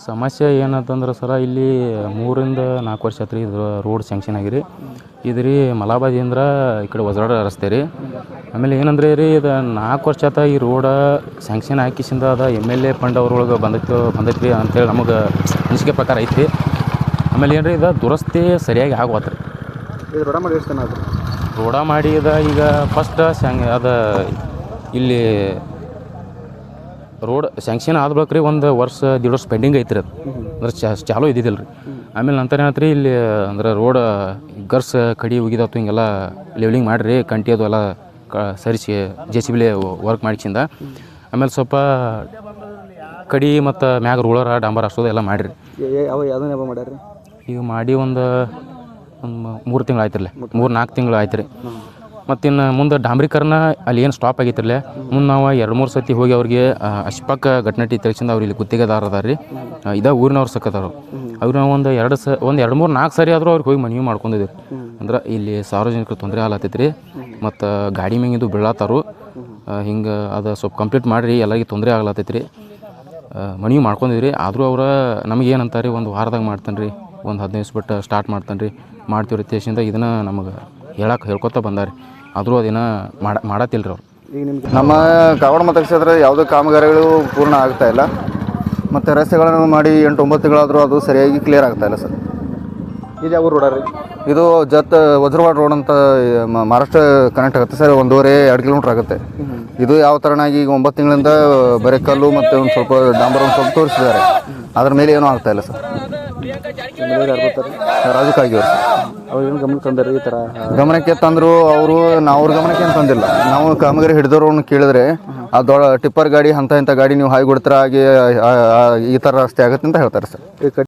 ಸಮಸ್ಯೆ ಏನಂತಂದ್ರೆ ಸರ ಇಲ್ಲಿ 3-4 ವರ್ಷ ಆತ್ರಿ ಇದು ರೋಡ್ ಸ್ಯಾಂಕ್ಷನ್ ಆಗಿರಿ. ಇದು ರೀ ಮಲಾಬಾದಿಯಿಂದ ಈ ಕಡೆ ಹೊಸರಾಡ ರಸ್ತೆ ರೀ. ಆಮೇಲೆ ಏನಂದ್ರೆ ರೀ ಇದು 4 ವರ್ಷ ಆತ ಈ ರೋಡ ಸ್ಯಾಂಕ್ಷನ್ ಹಾಕಿಸಿಂದ ಅದ MLA ಫಂಡ್ ಅವ್ರೊಳಗೆ ಬಂದೈತ್ರಿ ಅಂತೇಳಿ ನಮಗೆ ಅನಿಸಿಕೆ ಪ್ರಕಾರ ಐತಿ. ಆಮೇಲೆ ಏನು ರೀ ಇದು ದುರಸ್ತಿ ಸರಿಯಾಗಿ ಆಗೋತ್ರಿ. ಇದು ರೋಡ ಮಾಡಿ ಎಷ್ಟು ಜನ ಆದ್ರಿ? ರೋಡ ಮಾಡಿ ಈಗ ಫಸ್ಟ್ ಇಲ್ಲಿ ರೋಡ್ ಸ್ಯಾಂಕ್ಷನ್ ಆದ ಬಳಿಕ ರೀ 1 ವರ್ಷ 1.5 ವರ್ಷ ಪೆಂಡಿಂಗ್ ಐತ್ರಿ. ಅದು ಅಂದ್ರೆ ಚಾಲೂ ಇದ್ದಿದ್ದಿಲ್ಲ ರೀ. ಆಮೇಲೆ ನಂತರ ಏನತ್ರಿ ಇಲ್ಲಿ ಅಂದ್ರೆ ರೋಡ್ ಗರ್ಸ್ ಕಡಿ ಉಗಿದತ್ತು ಹಿಂಗೆಲ್ಲ ಲೆವೆಲಿಂಗ್ ಮಾಡಿರಿ, ಕಂಟಿ ಅದು ಎಲ್ಲ ಸರಿಸಿ JCB ವರ್ಕ್ ಮಾಡಿಸಿಂದ ಆಮೇಲೆ ಸ್ವಲ್ಪ ಕಡಿ ಮತ್ತು ಮ್ಯಾಗ ರೋಲರ್ ಡಾಂಬರ್ ಹಾಸೋದು ಎಲ್ಲ ಮಾಡಿರಿ. ಯಾವುದನ್ನ ಮಾಡ್ಯಾರ? ಈಗ ಮಾಡಿ ಒಂದು 3 ತಿಂಗಳು ಆಯ್ತು ರೀ, 3-4 ತಿಂಗಳು ಆಯ್ತು ರೀ. ಮತ್ತಿನ್ನು ಮುಂದೆ ಡಾಂಬ್ರೀಕರಣ ಅಲ್ಲಿ ಏನು ಸ್ಟಾಪ್ ಆಗೈತಿರಲ್ಲ, ಮುಂದೆ ನಾವು 2-3 ಸತಿ ಹೋಗಿ ಅವ್ರಿಗೆ ಅಶ್ಪಾಕ ಘಟನಟಿ ತಿಳಿಸಿಂದ ಅವ್ರು ಇಲ್ಲಿ ಗುತ್ತಿಗೆದಾರ ಅದಾರ ರೀ. ಇದೇ ಊರಿನವ್ರು ಸಕ್ಕತ್ತಾರ ಅವ್ರು. ನಾವು ಒಂದು 2-3-4 ಸರಿ ಆದರೂ ಅವ್ರಿಗೆ ಹೋಗಿ ಮನವಿ ಮಾಡ್ಕೊಂಡಿದ್ದೀವಿ. ಅಂದ್ರೆ ಇಲ್ಲಿ ಸಾರ್ವಜನಿಕರು ತೊಂದರೆ ಆಗತ್ತೈತೆ ರೀ, ಮತ್ತು ಗಾಡಿ ಮ್ಯಾಗಿಂದು ಬೀಳತ್ತಾರು. ಹಿಂಗೆ ಅದು ಸ್ವಲ್ಪ ಕಂಪ್ಲೀಟ್ ಮಾಡಿರಿ, ಎಲ್ಲರಿಗೆ ತೊಂದರೆ ಆಗ್ಲತ್ತೈತೆ ರೀ. ಮನವಿ ಮಾಡ್ಕೊಂಡಿದ್ರಿ. ಆದರೂ ಅವ್ರು ನಮಗೆ ಏನಂತಾರೆ, ಒಂದು ವಾರದಾಗ ಮಾಡ್ತಾನೆ ರೀ, ಒಂದು 15 ದಿವ್ಸ ಬಿಟ್ಟು ಸ್ಟಾರ್ಟ್ ಮಾಡ್ತಾನೆ ರೀ, ಮಾಡ್ತೀವಿ ರೀ ದೇಶದಿಂದ ಇದನ್ನು ನಮಗೆ ಹೇಳ್ಕೊತ ಬಂದಾರೆ. ಆದರೂ ಅದೇನ ಮಾಡತ್ತಿಲ್ಲ ರೀ ಅವ್ರು. ಈಗ ನಿಮ್ಗೆ ನಮ್ಮ ಕಾಗವಾಡ ಮತಕ್ಷೇತ್ರ ಯಾವುದೇ ಕಾಮಗಾರಿಗಳು ಪೂರ್ಣ ಆಗ್ತಾ ಇಲ್ಲ. ಮತ್ತು ರಸ್ತೆಗಳನ್ನು ಮಾಡಿ 8-9 ತಿಂಗಳಾದರೂ ಅದು ಸರಿಯಾಗಿ ಕ್ಲಿಯರ್ ಆಗ್ತಾ ಇಲ್ಲ ಸರ್. ಇದು ಯಾವ ರೋಡ ರೀ? ಇದು ವಜ್ರವಾಡ ರೋಡ್ ಅಂತ ಮಹಾರಾಷ್ಟ್ರ ಕನೆಕ್ಟ್ ಆಗುತ್ತೆ ಸರ್. 1.5-2 ಕಿಲೋಮೀಟ್ರ್ ಆಗುತ್ತೆ. ಇದು ಯಾವ ಥರನಾಗಿ ಈಗ 9 ತಿಂಗಳಿಂದ ಬರೀ ಕಲ್ಲು ಮತ್ತು ಒಂದು ಸ್ವಲ್ಪ ಡಾಂಬರ್ ಒಂದು ಸ್ವಲ್ಪ ತೋರಿಸಿದ್ದಾರೆ. ಅದ್ರ ಮೇಲೆ ಏನೂ ಆಗ್ತಾ ಇಲ್ಲ ಸರ್. ರಾಜಕಾಗಿ ಅವ್ರು ಏನು ಗಮನಕ್ಕೆ ತಂದಾರೆ? ಈ ಥರ ಗಮನಕ್ಕೆ ತಂದರು ಅವರು. ಅವ್ರ ಗಮನಕ್ಕೆ ಏನು ತಂದಿಲ್ಲ. ನಾವು ಕಾಮಗಾರಿ ಹಿಡಿದವ್ರನ್ನ ಕೇಳಿದ್ರೆ ಆ ಟಿಪ್ಪರ್ ಗಾಡಿ ಇಂಥ ಗಾಡಿ ನೀವು ಹಾಯ್ಕೊಡ್ತೀರ, ಹಾಗೆ ಈ ಥರ ರಸ್ತೆ ಆಗುತ್ತೆ ಅಂತ ಹೇಳ್ತಾರೆ ಸರ್.